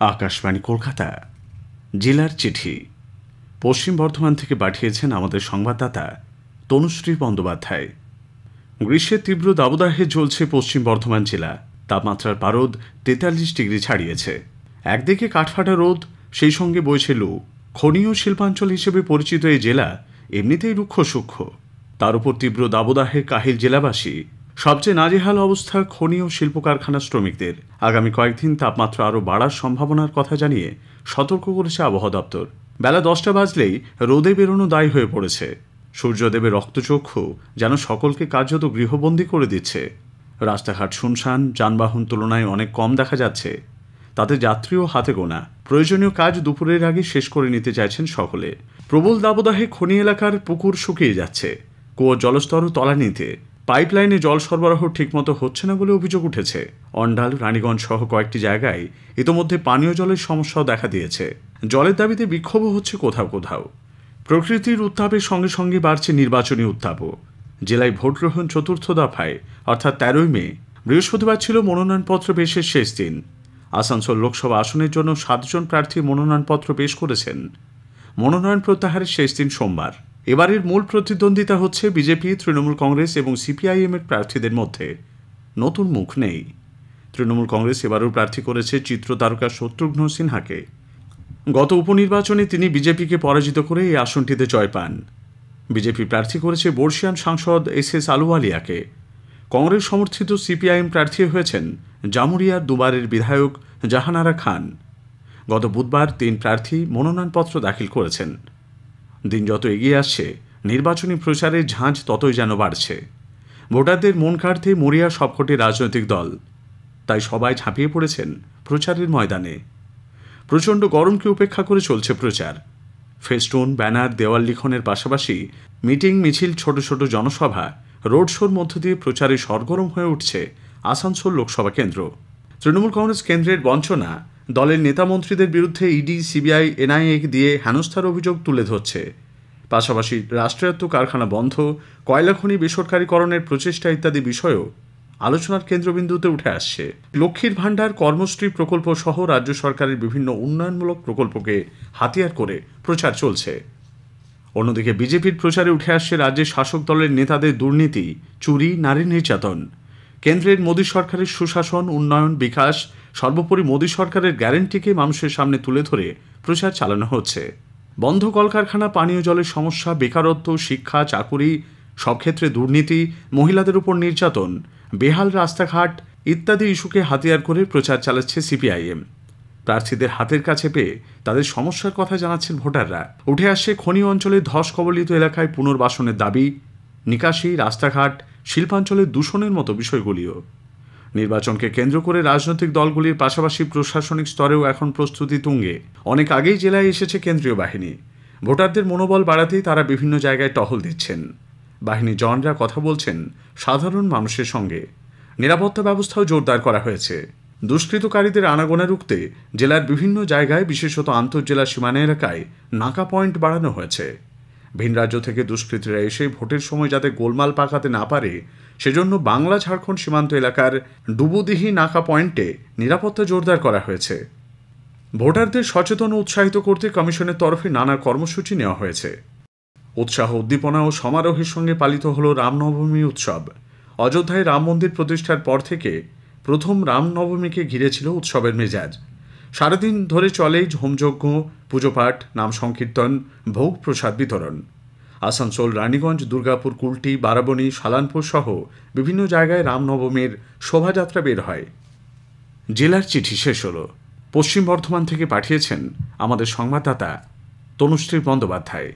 আকাশবাণী কলকাতা জেলার চিঠি পশ্চিম বর্ধমান থেকে পাঠিয়েছেন আমাদের সংবাদদাতা তনুশ্রী বন্দ্যোপাধ্যায়। গ্রীষ্মের তীব্র দাবদাহে জ্বলছে পশ্চিম বর্ধমান জেলা। তাপমাত্রার পারদ 43 ডিগ্রি ছাড়িয়েছে। একদিকে কাঠফাটা রোদ, সেই সঙ্গে বইছে লু। খনি ও শিল্পাঞ্চল হিসেবে পরিচিত এই জেলা এমনিতেই রুক্ষ সূক্ষ্ম, তার উপর তীব্র দাবদাহে কাহিল জেলাবাসী। সবচেয়ে নাজেহাল অবস্থা খনি ও শিল্প কারখানা শ্রমিকদের। আগামী কয়েকদিন তাপমাত্রা আরও বাড়ার সম্ভাবনার কথা জানিয়ে সতর্ক করেছে আবহাওয়া দপ্তর। বেলা 10টা বাজলেই রোদে বেরোনো দায়ী হয়ে পড়েছে। সূর্যদেবের রক্তচক্ষু যেন সকলকে কার্যত গৃহবন্দী করে দিচ্ছে। রাস্তাঘাট শুনশান, যানবাহন তুলনায় অনেক কম দেখা যাচ্ছে। তাতে যাত্রীও হাতে গোনা। প্রয়োজনীয় কাজ দুপুরের আগে শেষ করে নিতে চাইছেন সকলে। প্রবল দাবদাহে খনি এলাকার পুকুর শুকিয়ে যাচ্ছে, কুয়োর জলস্তরও তলানিতে। পাইপলাইনে জল সরবরাহ ঠিকমতো হচ্ছে না বলে অভিযোগ উঠেছে। অন্ডাল, রানীগঞ্জ সহ কয়েকটি জায়গায় ইতোমধ্যে পানীয় জলের সমস্যাও দেখা দিয়েছে। জলের দাবিতে বিক্ষোভও হচ্ছে কোথাও কোথাও। প্রকৃতির উত্তাপের সঙ্গে সঙ্গে বাড়ছে নির্বাচনী উত্তাপও। জেলায় ভোট গ্রহণ চতুর্থ দফায় অর্থাৎ 13ই মে বৃহস্পতিবার ছিল মনোনয়নপত্র পেশের শেষ দিন। আসানসোল লোকসভা আসনের জন্য 7 জন প্রার্থী মনোনয়নপত্র পেশ করেছেন। মনোনয়ন প্রত্যাহারের শেষ দিন সোমবার। এবারের মূল প্রতিদ্বন্দ্বিতা হচ্ছে বিজেপি, তৃণমূল কংগ্রেস এবং সিপিআইএম এর প্রার্থীদের মধ্যে। নতুন মুখ নেই। তৃণমূল কংগ্রেস এবারও প্রার্থী করেছে চিত্রতারকা শত্রুঘ্ন সিনহাকে। গত উপনির্বাচনে তিনি বিজেপিকে পরাজিত করে এই আসনটিতে জয় পান। বিজেপি প্রার্থী করেছে বর্ষিয়ান সাংসদ এস আলুওয়ালিয়াকে। কংগ্রেস সমর্থিত সিপিআইএম প্রার্থী হয়েছেন জামুরিয়ার দুবারের বিধায়ক জাহানারা খান। গত বুধবার 3 প্রার্থী মনোনয়নপত্র দাখিল করেছেন। দিন যত এগিয়ে আসছে নির্বাচনী প্রচারের ঝাঁঝ ততই যেন বাড়ছে। ভোটারদের মন কাড়তে মরিয়া সবকটি রাজনৈতিক দল, তাই সবাই ঝাঁপিয়ে পড়েছেন প্রচারের ময়দানে। প্রচণ্ড গরমকে উপেক্ষা করে চলছে প্রচার। ফেস্টুন, ব্যানার, দেওয়াল লিখনের পাশাপাশি মিটিং, মিছিল, ছোট ছোট জনসভা, রোড শোর মধ্য দিয়ে প্রচারে সরগরম হয়ে উঠছে আসানসোল লোকসভা কেন্দ্র। তৃণমূল কংগ্রেস কেন্দ্রের বঞ্চনা, দলের নেতামন্ত্রীদের বিরুদ্ধে ইডি, সিবিআই, এনআইএ দিয়ে হেনস্থার অভিযোগ তুলে ধরছে। পাশাপাশি রাষ্ট্রায়ত্ত কারখানা বন্ধ, কয়লা খনি বেসরকারীকরণের প্রচেষ্টা ইত্যাদি বিষয়েও আলোচনার কেন্দ্রবিন্দুতে উঠে আসছে। লক্ষ্মীর ভাণ্ডার, কর্মশ্রী প্রকল্প সহ রাজ্য সরকারের বিভিন্ন উন্নয়নমূলক প্রকল্পকে হাতিয়ার করে প্রচার চলছে। অন্যদিকে বিজেপির প্রচারে উঠে আসছে রাজ্যের শাসক দলের নেতাদের দুর্নীতি, চুরি, নারী নির্যাতন। কেন্দ্রের মোদী সরকারের সুশাসন, উন্নয়ন, বিকাশ, সর্বোপরি মোদী সরকারের গ্যারান্টিকে মানুষের সামনে তুলে ধরে প্রচার চালানো হচ্ছে। বন্ধ কলকারখানা, পানীয় জলের সমস্যা, বেকারত্ব, শিক্ষা, চাকুরি, সব ক্ষেত্রে দুর্নীতি, মহিলাদের উপর নির্যাতন, বেহাল রাস্তাঘাট ইত্যাদি ইস্যুকে হাতিয়ার করে প্রচার চালাচ্ছে সিপিআইএম। প্রার্থীদের হাতের কাছে পেয়ে তাদের সমস্যার কথা জানাচ্ছেন ভোটাররা। উঠে আসছে খনি অঞ্চলের ধস কবলিত এলাকায় পুনর্বাসনের দাবি, নিকাশি, রাস্তাঘাট, শিল্পাঞ্চলের দূষণের মতো বিষয়গুলিও। নির্বাচনকে কেন্দ্র করে রাজনৈতিক দলগুলির পাশাপাশি প্রশাসনিক স্তরেও এখন প্রস্তুতি তুঙ্গে। অনেক আগেই জেলায় এসেছে কেন্দ্রীয় বাহিনী। ভোটারদের মনোবল বাড়াতেই তারা বিভিন্ন জায়গায় টহল দিচ্ছেন। বাহিনী জওয়ানরা কথা বলছেন সাধারণ মানুষের সঙ্গে। নিরাপত্তা ব্যবস্থাও জোরদার করা হয়েছে। দুষ্কৃতকারীদের আনাগোনা রুখতে জেলার বিভিন্ন জায়গায়, বিশেষত আন্তঃজেলা সীমানা এলাকায় নাকা পয়েন্ট বাড়ানো হয়েছে। ভিন রাজ্য থেকে দুষ্কৃতীরা এসে ভোটের সময় যাতে গোলমাল পাকাতে না পারে, সেজন্য বাংলা ঝাড়খণ্ড সীমান্ত এলাকার ডুবুদিহি নাকা পয়েন্টে নিরাপত্তা জোরদার করা হয়েছে। ভোটারদের সচেতন ও উৎসাহিত করতে কমিশনের তরফে নানা কর্মসূচি নেওয়া হয়েছে। উৎসাহ, উদ্দীপনা ও সমারোহের সঙ্গে পালিত হল রামনবমী উৎসব। অযোধ্যায় রাম মন্দির প্রতিষ্ঠার পর থেকে প্রথম রামনবমীকে ঘিরে ছিল উৎসবের মেজাজ। সারাদিন ধরে চলে হোমযজ্ঞ, পুজোপাঠ, নাম সংকীর্তন, ভোগ প্রসাদ বিতরণ। আসানসোল, রানীগঞ্জ, দুর্গাপুর, কুলটি, বারাবণী, সালানপুর সহ বিভিন্ন জায়গায় রামনবমীর শোভাযাত্রা বের হয়। জেলার চিঠি শেষ হল। পশ্চিম বর্ধমান থেকে পাঠিয়েছেন আমাদের সংবাদদাতা তনুশ্রী বন্দ্যোপাধ্যায়।